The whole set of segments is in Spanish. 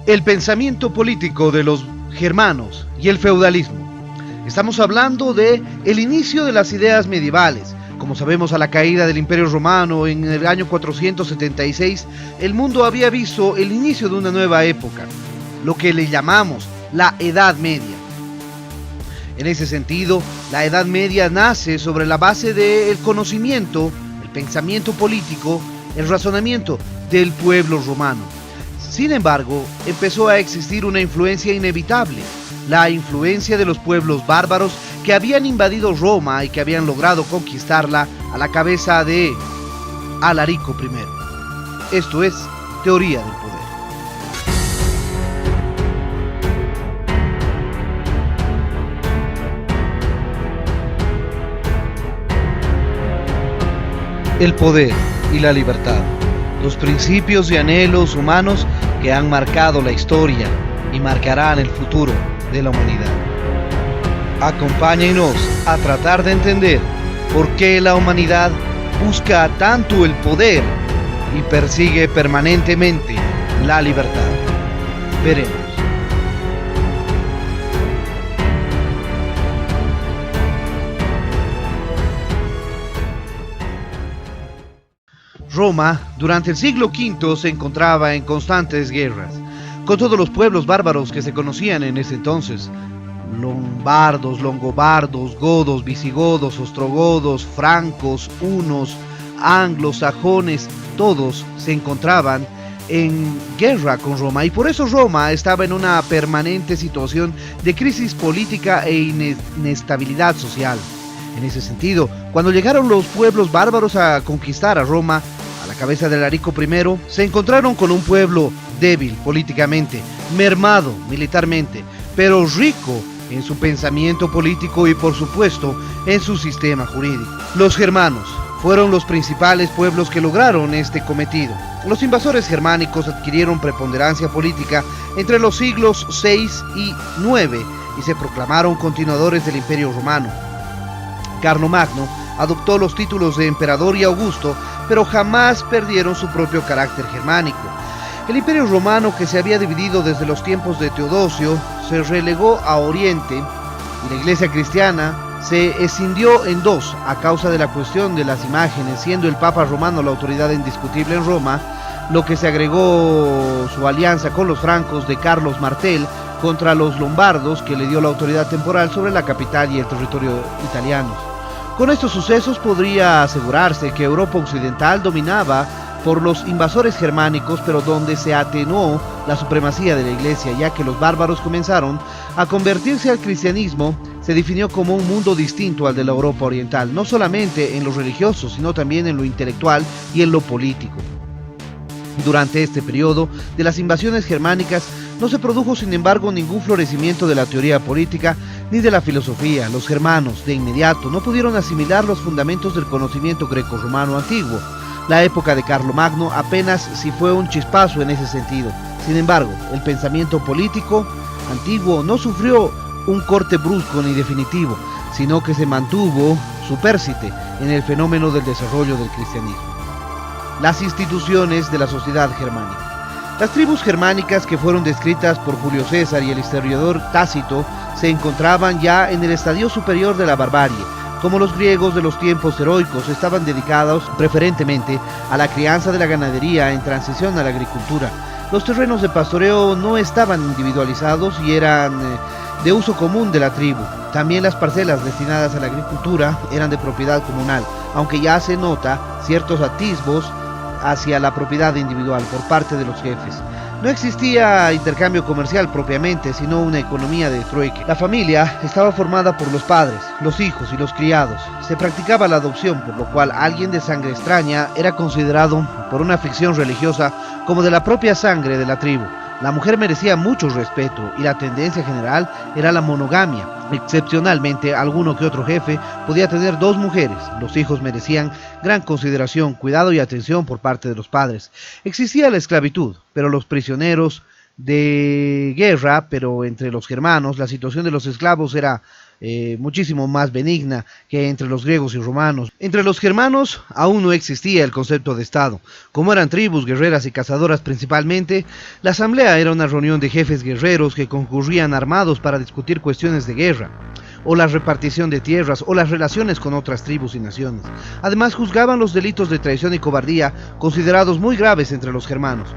El pensamiento político de los germanos y el feudalismo. Estamos hablando de el inicio de las ideas medievales. Como sabemos, a la caída del Imperio Romano en el año 476, el mundo había visto el inicio de una nueva época, lo que le llamamos la Edad Media. En ese sentido, la Edad Media nace sobre la base del conocimiento, el pensamiento político, el razonamiento del pueblo romano. Sin embargo, empezó a existir una influencia inevitable, la influencia de los pueblos bárbaros que habían invadido Roma y que habían logrado conquistarla a la cabeza de Alarico I. Esto es teoría del poder. El poder y la libertad, los principios y anhelos humanos que han marcado la historia y marcarán el futuro de la humanidad. Acompáñenos a tratar de entender por qué la humanidad busca tanto el poder y persigue permanentemente la libertad. Veremos. Roma, durante el siglo V, se encontraba en constantes guerras, con todos los pueblos bárbaros que se conocían en ese entonces. Lombardos, longobardos, godos, visigodos, ostrogodos, francos, hunos, anglos, sajones, todos se encontraban en guerra con Roma, y por eso Roma estaba en una permanente situación de crisis política e inestabilidad social. En ese sentido, cuando llegaron los pueblos bárbaros a conquistar a Roma, a la cabeza de Alarico I, se encontraron con un pueblo débil políticamente, mermado militarmente, pero rico en su pensamiento político y, por supuesto, en su sistema jurídico. Los germanos fueron los principales pueblos que lograron este cometido. Los invasores germánicos adquirieron preponderancia política entre los siglos VI y IX y se proclamaron continuadores del Imperio Romano. Carlomagno adoptó los títulos de emperador y Augusto, pero jamás perdieron su propio carácter germánico. El Imperio Romano, que se había dividido desde los tiempos de Teodosio, se relegó a Oriente, y la Iglesia cristiana se escindió en dos a causa de la cuestión de las imágenes, siendo el Papa romano la autoridad indiscutible en Roma, lo que se agregó su alianza con los francos de Carlos Martel contra los lombardos, que le dio la autoridad temporal sobre la capital y el territorio italianos. Con estos sucesos podría asegurarse que Europa occidental dominaba por los invasores germánicos, pero donde se atenuó la supremacía de la Iglesia, ya que los bárbaros comenzaron a convertirse al cristianismo, se definió como un mundo distinto al de la Europa oriental, no solamente en lo religioso, sino también en lo intelectual y en lo político. Durante este periodo de las invasiones germánicas no se produjo, sin embargo, ningún florecimiento de la teoría política ni de la filosofía. Los germanos, de inmediato, no pudieron asimilar los fundamentos del conocimiento greco-romano antiguo. La época de Carlomagno apenas si fue un chispazo en ese sentido. Sin embargo, el pensamiento político antiguo no sufrió un corte brusco ni definitivo, sino que se mantuvo supérsite en el fenómeno del desarrollo del cristianismo. Las instituciones de la sociedad germánica. Las tribus germánicas que fueron descritas por Julio César y el historiador Tácito se encontraban ya en el estadio superior de la barbarie. Como los griegos de los tiempos heroicos, estaban dedicados preferentemente a la crianza de la ganadería en transición a la agricultura. Los terrenos de pastoreo no estaban individualizados y eran de uso común de la tribu. También las parcelas destinadas a la agricultura eran de propiedad comunal, aunque ya se nota ciertos atisbos hacia la propiedad individual por parte de los jefes. No existía intercambio comercial propiamente, sino una economía de trueque. La familia estaba formada por los padres, los hijos y los criados. Se practicaba la adopción, por lo cual alguien de sangre extraña era considerado por una ficción religiosa como de la propia sangre de la tribu. La mujer merecía mucho respeto y la tendencia general era la monogamia. Excepcionalmente, alguno que otro jefe podía tener 2 mujeres. Los hijos merecían gran consideración, cuidado y atención por parte de los padres. Existía la esclavitud, pero los prisioneros de guerra, pero entre los germanos la situación de los esclavos era muchísimo más benigna que entre los griegos y romanos. Entre los germanos aún no existía el concepto de Estado. Como eran tribus guerreras y cazadoras principalmente, la asamblea era una reunión de jefes guerreros que concurrían armados para discutir cuestiones de guerra, o la repartición de tierras, o las relaciones con otras tribus y naciones. Además, juzgaban los delitos de traición y cobardía, considerados muy graves entre los germanos.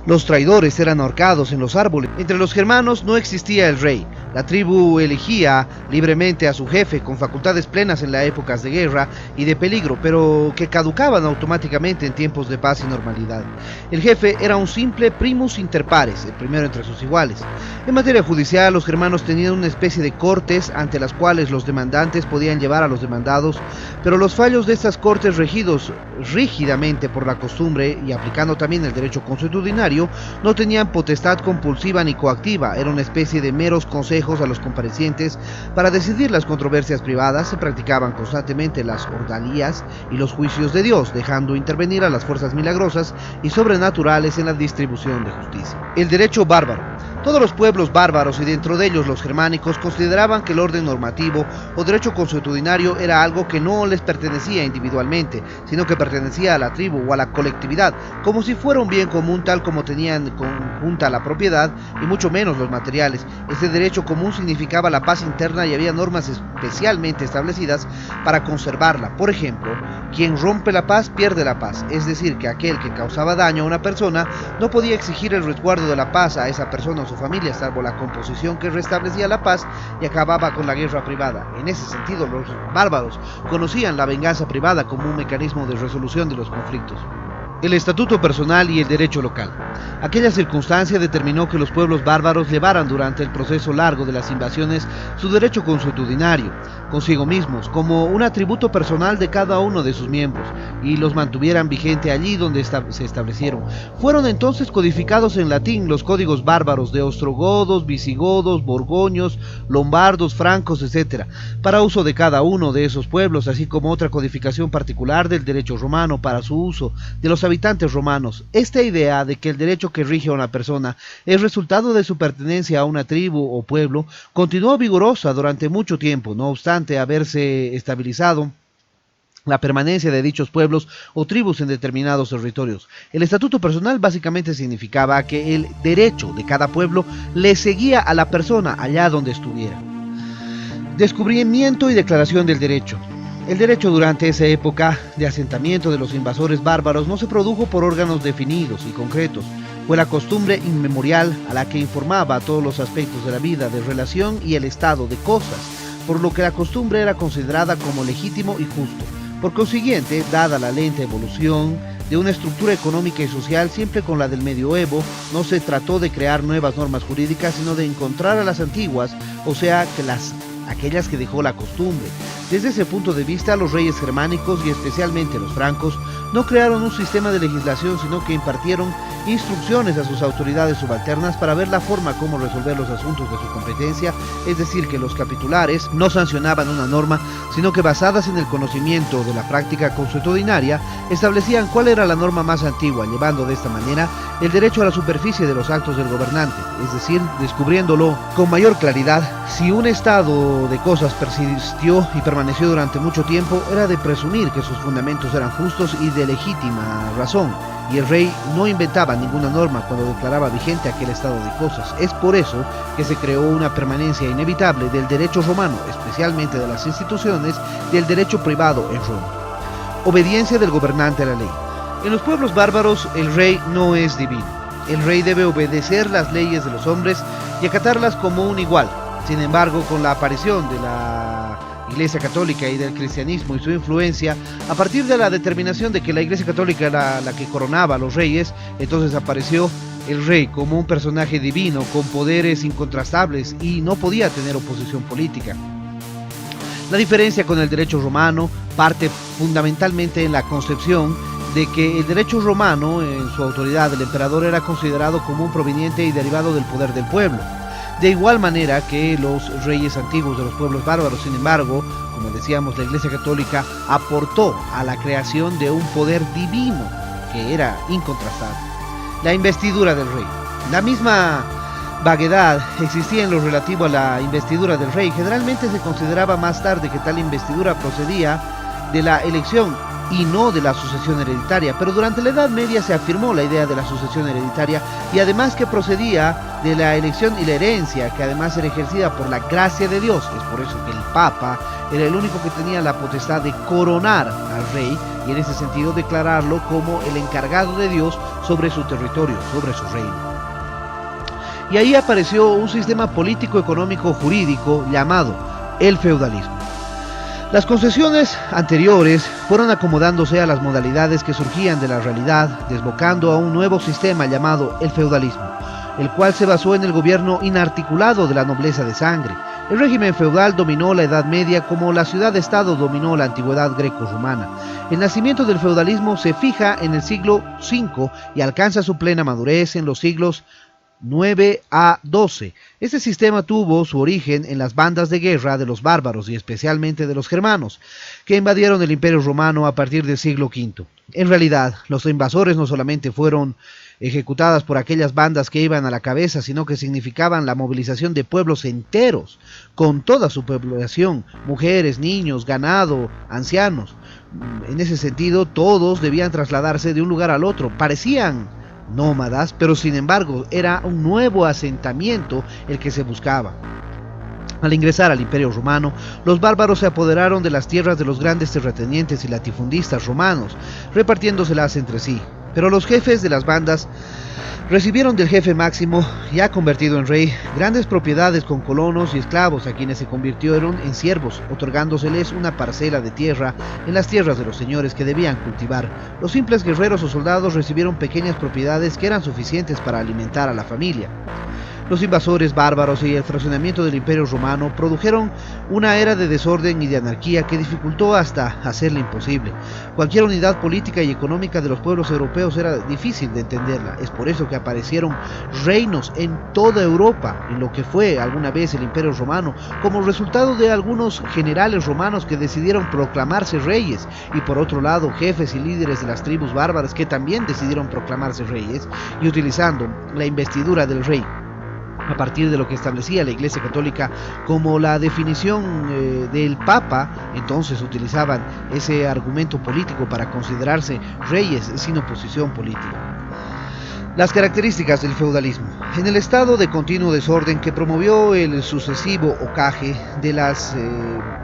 Los traidores eran ahorcados en los árboles. Entre los germanos no existía el rey. La tribu elegía libremente a su jefe con facultades plenas en las épocas de guerra y de peligro, pero que caducaban automáticamente en tiempos de paz y normalidad. El jefe era un simple primus inter pares, el primero entre sus iguales. En materia judicial, los germanos tenían una especie de cortes ante las cuales los demandantes podían llevar a los demandados, pero los fallos de estas cortes, regidos rígidamente por la costumbre y aplicando también el derecho consuetudinario, no tenían potestad compulsiva ni coactiva. Era una especie de meros consejos a los comparecientes para decidir las controversias privadas. Se practicaban constantemente las ordalías y los juicios de Dios, dejando intervenir a las fuerzas milagrosas y sobrenaturales en la distribución de justicia. El derecho bárbaro. Todos los pueblos bárbaros, y dentro de ellos los germánicos, consideraban que el orden normativo o derecho consuetudinario era algo que no les pertenecía individualmente, sino que pertenecía a la tribu o a la colectividad, como si fuera un bien común, tal como tenían conjunta la propiedad y mucho menos los materiales. Este derecho común significaba la paz interna y había normas especialmente establecidas para conservarla. Por ejemplo, quien rompe la paz pierde la paz, es decir, que aquel que causaba daño a una persona no podía exigir el resguardo de la paz a esa persona o su familia, salvo la composición que restablecía la paz y acababa con la guerra privada. En ese sentido, los bárbaros conocían la venganza privada como un mecanismo de resolución de los conflictos. El estatuto personal y el derecho local. Aquella circunstancia determinó que los pueblos bárbaros llevaran durante el proceso largo de las invasiones su derecho consuetudinario consigo mismos, como un atributo personal de cada uno de sus miembros, y los mantuvieran vigente allí donde se establecieron. Fueron entonces codificados en latín los códigos bárbaros de ostrogodos, visigodos, borgoños, lombardos, francos, etc., para uso de cada uno de esos pueblos, así como otra codificación particular del derecho romano para su uso de los habitantes romanos. Esta idea de que el derecho que rige a una persona es resultado de su pertenencia a una tribu o pueblo continuó vigorosa durante mucho tiempo, no obstante haberse estabilizado la permanencia de dichos pueblos o tribus en determinados territorios. El estatuto personal básicamente significaba que el derecho de cada pueblo le seguía a la persona allá donde estuviera. Descubrimiento y declaración del derecho. El derecho durante esa época de asentamiento de los invasores bárbaros no se produjo por órganos definidos y concretos. Fue la costumbre inmemorial a la que informaba todos los aspectos de la vida, de relación y el estado de cosas, por lo que la costumbre era considerada como legítimo y justo. Por consiguiente, dada la lenta evolución de una estructura económica y social siempre con la del medioevo, no se trató de crear nuevas normas jurídicas, sino de encontrar a las antiguas, o sea, aquellas que dejó la costumbre. Desde ese punto de vista, los reyes germánicos y especialmente los francos no crearon un sistema de legislación, sino que impartieron instrucciones a sus autoridades subalternas para ver la forma como resolver los asuntos de su competencia, es decir, que los capitulares no sancionaban una norma, sino que basadas en el conocimiento de la práctica consuetudinaria, establecían cuál era la norma más antigua, llevando de esta manera el derecho a la superficie de los actos del gobernante, es decir, descubriéndolo con mayor claridad. Si un estado de cosas persistió y permaneció durante mucho tiempo, era de presumir que sus fundamentos eran justos y de legítima razón, y el rey no inventaba ninguna norma cuando declaraba vigente aquel estado de cosas. Es por eso que se creó una permanencia inevitable del derecho romano, especialmente de las instituciones del derecho privado en Roma. Obediencia del gobernante a la ley. En los pueblos bárbaros el rey no es divino. El rey debe obedecer las leyes de los hombres y acatarlas como un igual. Sin embargo, con la aparición de la Iglesia Católica y del cristianismo y su influencia, a partir de la determinación de que la Iglesia Católica era la que coronaba a los reyes, entonces apareció el rey como un personaje divino con poderes incontrastables y no podía tener oposición política. La diferencia con el derecho romano parte fundamentalmente en la concepción de que el derecho romano, en su autoridad del emperador, era considerado como un proveniente y derivado del poder del pueblo. De igual manera que los reyes antiguos de los pueblos bárbaros, sin embargo, como decíamos, la Iglesia Católica aportó a la creación de un poder divino que era incontrastable. La investidura del rey. La misma vaguedad existía en lo relativo a la investidura del rey. Generalmente se consideraba más tarde que tal investidura procedía de la elección y no de la sucesión hereditaria, pero durante la Edad Media se afirmó la idea de la sucesión hereditaria y además que procedía de la elección y la herencia, que además era ejercida por la gracia de Dios. Es por eso que el Papa era el único que tenía la potestad de coronar al rey y en ese sentido declararlo como el encargado de Dios sobre su territorio, sobre su reino. Y ahí apareció un sistema político, económico, jurídico llamado el feudalismo. Las concesiones anteriores fueron acomodándose a las modalidades que surgían de la realidad, desembocando a un nuevo sistema llamado el feudalismo, el cual se basó en el gobierno inarticulado de la nobleza de sangre. El régimen feudal dominó la Edad Media como la ciudad-estado dominó la antigüedad greco-romana. El nacimiento del feudalismo se fija en el siglo V y alcanza su plena madurez en los siglos 9 a 12. Este sistema tuvo su origen en las bandas de guerra de los bárbaros y especialmente de los germanos, que invadieron el Imperio Romano a partir del siglo V. En realidad, los invasores no solamente fueron ejecutadas por aquellas bandas que iban a la cabeza, sino que significaban la movilización de pueblos enteros, con toda su población, mujeres, niños, ganado, ancianos. En ese sentido, todos debían trasladarse de un lugar al otro. Parecían nómadas, pero sin embargo era un nuevo asentamiento el que se buscaba. Al ingresar al Imperio Romano, los bárbaros se apoderaron de las tierras de los grandes terratenientes y latifundistas romanos, repartiéndoselas entre sí. Pero los jefes de las bandas recibieron del jefe máximo, ya convertido en rey, grandes propiedades con colonos y esclavos a quienes se convirtieron en siervos, otorgándoseles una parcela de tierra en las tierras de los señores que debían cultivar. Los simples guerreros o soldados recibieron pequeñas propiedades que eran suficientes para alimentar a la familia. Los invasores bárbaros y el fraccionamiento del Imperio Romano produjeron una era de desorden y de anarquía que dificultó hasta hacerla imposible. Cualquier unidad política y económica de los pueblos europeos era difícil de entenderla. Es por eso que aparecieron reinos en toda Europa, en lo que fue alguna vez el Imperio Romano, como resultado de algunos generales romanos que decidieron proclamarse reyes, y por otro lado jefes y líderes de las tribus bárbaras que también decidieron proclamarse reyes, y utilizando la investidura del rey a partir de lo que establecía la Iglesia Católica como la definición del Papa, entonces utilizaban ese argumento político para considerarse reyes sin oposición política. Las características del feudalismo. En el estado de continuo desorden que promovió el sucesivo ocaje de las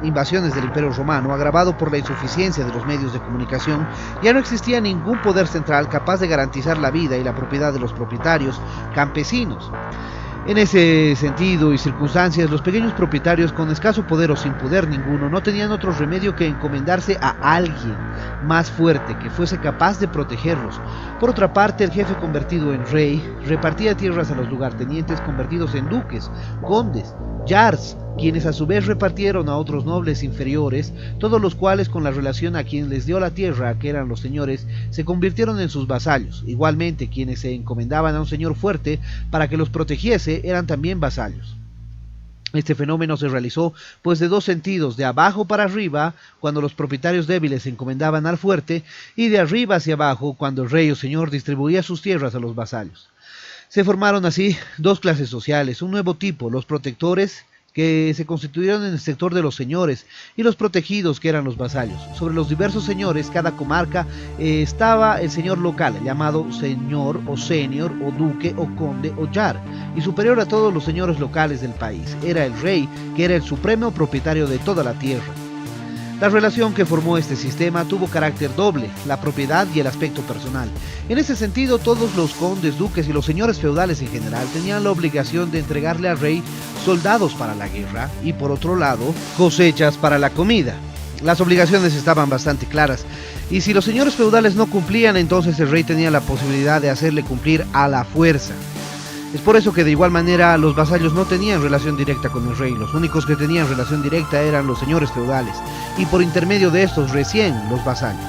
invasiones del Imperio Romano, agravado por la insuficiencia de los medios de comunicación, ya no existía ningún poder central capaz de garantizar la vida y la propiedad de los propietarios campesinos. En ese sentido y circunstancias, los pequeños propietarios con escaso poder o sin poder ninguno no tenían otro remedio que encomendarse a alguien más fuerte que fuese capaz de protegerlos. Por otra parte, el jefe convertido en rey repartía tierras a los lugartenientes convertidos en duques, condes, jarls, quienes a su vez repartieron a otros nobles inferiores, todos los cuales con la relación a quien les dio la tierra, que eran los señores, se convirtieron en sus vasallos. Igualmente, quienes se encomendaban a un señor fuerte para que los protegiese eran también vasallos. Este fenómeno se realizó pues de dos sentidos, de abajo para arriba, cuando los propietarios débiles se encomendaban al fuerte, y de arriba hacia abajo, cuando el rey o señor distribuía sus tierras a los vasallos. Se formaron así dos clases sociales, un nuevo tipo, los protectores, que se constituyeron en el sector de los señores, y los protegidos, que eran los vasallos. Sobre los diversos señores, cada comarca estaba el señor local, llamado señor o senior o duque o conde o jar, y superior a todos los señores locales del país era el rey, que era el supremo propietario de toda la tierra. La relación que formó este sistema tuvo carácter doble, la propiedad y el aspecto personal. En ese sentido, todos los condes, duques y los señores feudales en general tenían la obligación de entregarle al rey soldados para la guerra y, por otro lado, cosechas para la comida. Las obligaciones estaban bastante claras, y si los señores feudales no cumplían, entonces el rey tenía la posibilidad de hacerle cumplir a la fuerza. Es por eso que de igual manera los vasallos no tenían relación directa con el rey, los únicos que tenían relación directa eran los señores feudales, y por intermedio de estos recién los vasallos.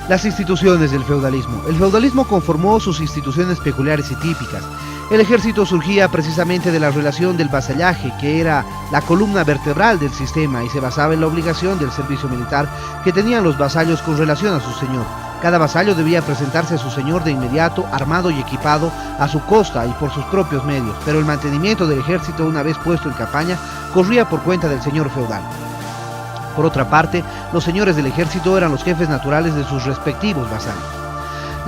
Las instituciones del feudalismo. El feudalismo conformó sus instituciones peculiares y típicas. El ejército surgía precisamente de la relación del vasallaje, que era la columna vertebral del sistema y se basaba en la obligación del servicio militar que tenían los vasallos con relación a su señor. Cada vasallo debía presentarse a su señor de inmediato, armado y equipado, a su costa y por sus propios medios, pero el mantenimiento del ejército, una vez puesto en campaña, corría por cuenta del señor feudal. Por otra parte, los señores del ejército eran los jefes naturales de sus respectivos vasallos.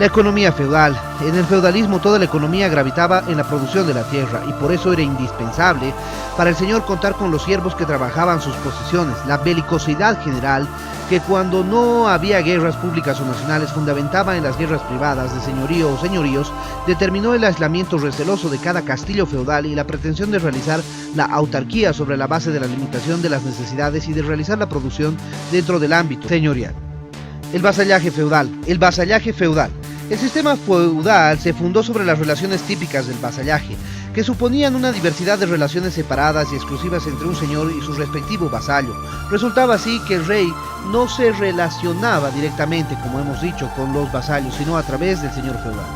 La economía feudal. En el feudalismo toda la economía gravitaba en la producción de la tierra y por eso era indispensable para el señor contar con los siervos que trabajaban sus posesiones. La belicosidad general, que cuando no había guerras públicas o nacionales fundamentaba en las guerras privadas de señorío o señoríos, determinó el aislamiento receloso de cada castillo feudal y la pretensión de realizar la autarquía sobre la base de la limitación de las necesidades y de realizar la producción dentro del ámbito señorial. El vasallaje feudal. El sistema feudal se fundó sobre las relaciones típicas del vasallaje, que suponían una diversidad de relaciones separadas y exclusivas entre un señor y su respectivo vasallo. Resultaba así que el rey no se relacionaba directamente, como hemos dicho, con los vasallos, sino a través del señor feudal.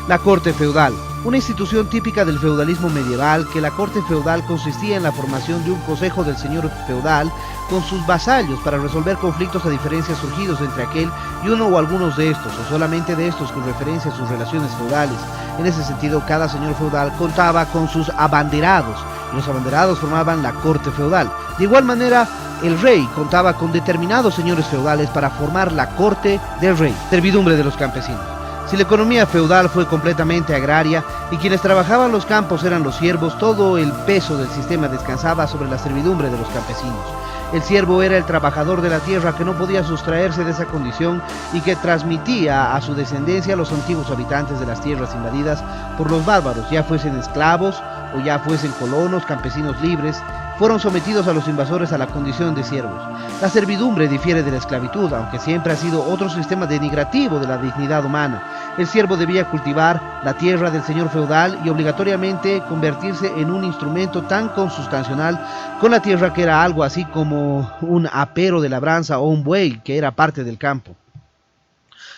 La corte feudal, una institución típica del feudalismo medieval, que la corte feudal consistía en la formación de un consejo del señor feudal con sus vasallos para resolver conflictos o diferencias surgidos entre aquel y uno o algunos de estos, o solamente de estos con referencia a sus relaciones feudales. En ese sentido, cada señor feudal contaba con sus abanderados, y los abanderados formaban la corte feudal. De igual manera, el rey contaba con determinados señores feudales para formar la corte del rey. Servidumbre de los campesinos. Si la economía feudal fue completamente agraria y quienes trabajaban los campos eran los siervos, todo el peso del sistema descansaba sobre la servidumbre de los campesinos. El siervo era el trabajador de la tierra que no podía sustraerse de esa condición y que transmitía a su descendencia a los antiguos habitantes de las tierras invadidas por los bárbaros, ya fuesen esclavos o ya fuesen colonos, campesinos libres, fueron sometidos a los invasores a la condición de siervos. La servidumbre difiere de la esclavitud, aunque siempre ha sido otro sistema denigrativo de la dignidad humana. El siervo debía cultivar la tierra del señor feudal y obligatoriamente convertirse en un instrumento tan consustancial con la tierra que era algo así como un apero de labranza o un buey que era parte del campo.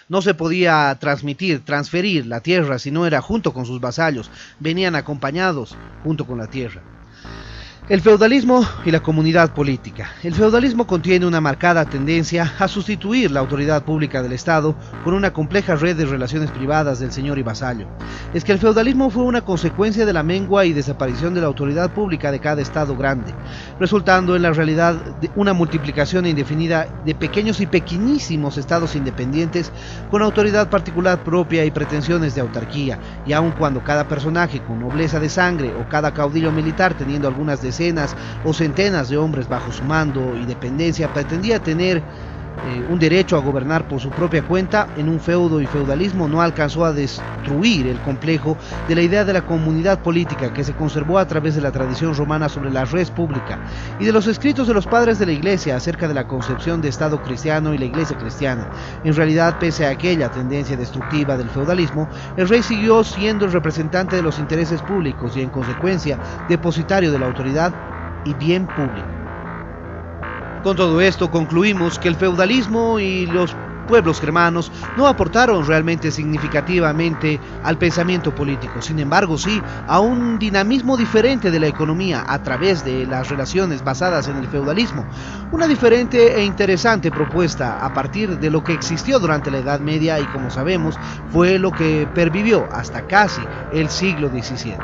No se podía transferir la tierra si no era junto con sus vasallos, venían acompañados junto con la tierra. El feudalismo y la comunidad política. El feudalismo contiene una marcada tendencia a sustituir la autoridad pública del Estado con una compleja red de relaciones privadas del señor y vasallo. Es que el feudalismo fue una consecuencia de la mengua y desaparición de la autoridad pública de cada Estado grande, resultando en la realidad de una multiplicación indefinida de pequeños y pequeñísimos estados independientes con autoridad particular propia y pretensiones de autarquía, y aun cuando cada personaje con nobleza de sangre o cada caudillo militar teniendo algunas decenas o centenas de hombres bajo su mando y dependencia pretendía tener un derecho a gobernar por su propia cuenta, en un feudo y feudalismo no alcanzó a destruir el complejo de la idea de la comunidad política que se conservó a través de la tradición romana sobre la res pública y de los escritos de los padres de la Iglesia acerca de la concepción de Estado cristiano y la Iglesia cristiana. En realidad, pese a aquella tendencia destructiva del feudalismo, el rey siguió siendo el representante de los intereses públicos y en consecuencia depositario de la autoridad y bien público. Con todo esto concluimos que el feudalismo y los pueblos germanos no aportaron realmente significativamente al pensamiento político, sin embargo sí a un dinamismo diferente de la economía a través de las relaciones basadas en el feudalismo, una diferente e interesante propuesta a partir de lo que existió durante la Edad Media y como sabemos fue lo que pervivió hasta casi el siglo XVII.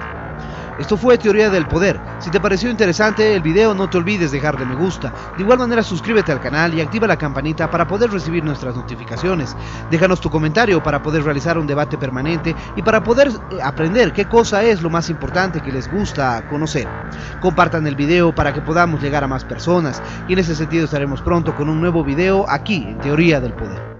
Esto fue Teoría del Poder. Si te pareció interesante el video, no te olvides dejarle me gusta. De igual manera suscríbete al canal y activa la campanita para poder recibir nuestras notificaciones. Déjanos tu comentario para poder realizar un debate permanente y para poder aprender qué cosa es lo más importante que les gusta conocer. Compartan el video para que podamos llegar a más personas y en ese sentido estaremos pronto con un nuevo video aquí en Teoría del Poder.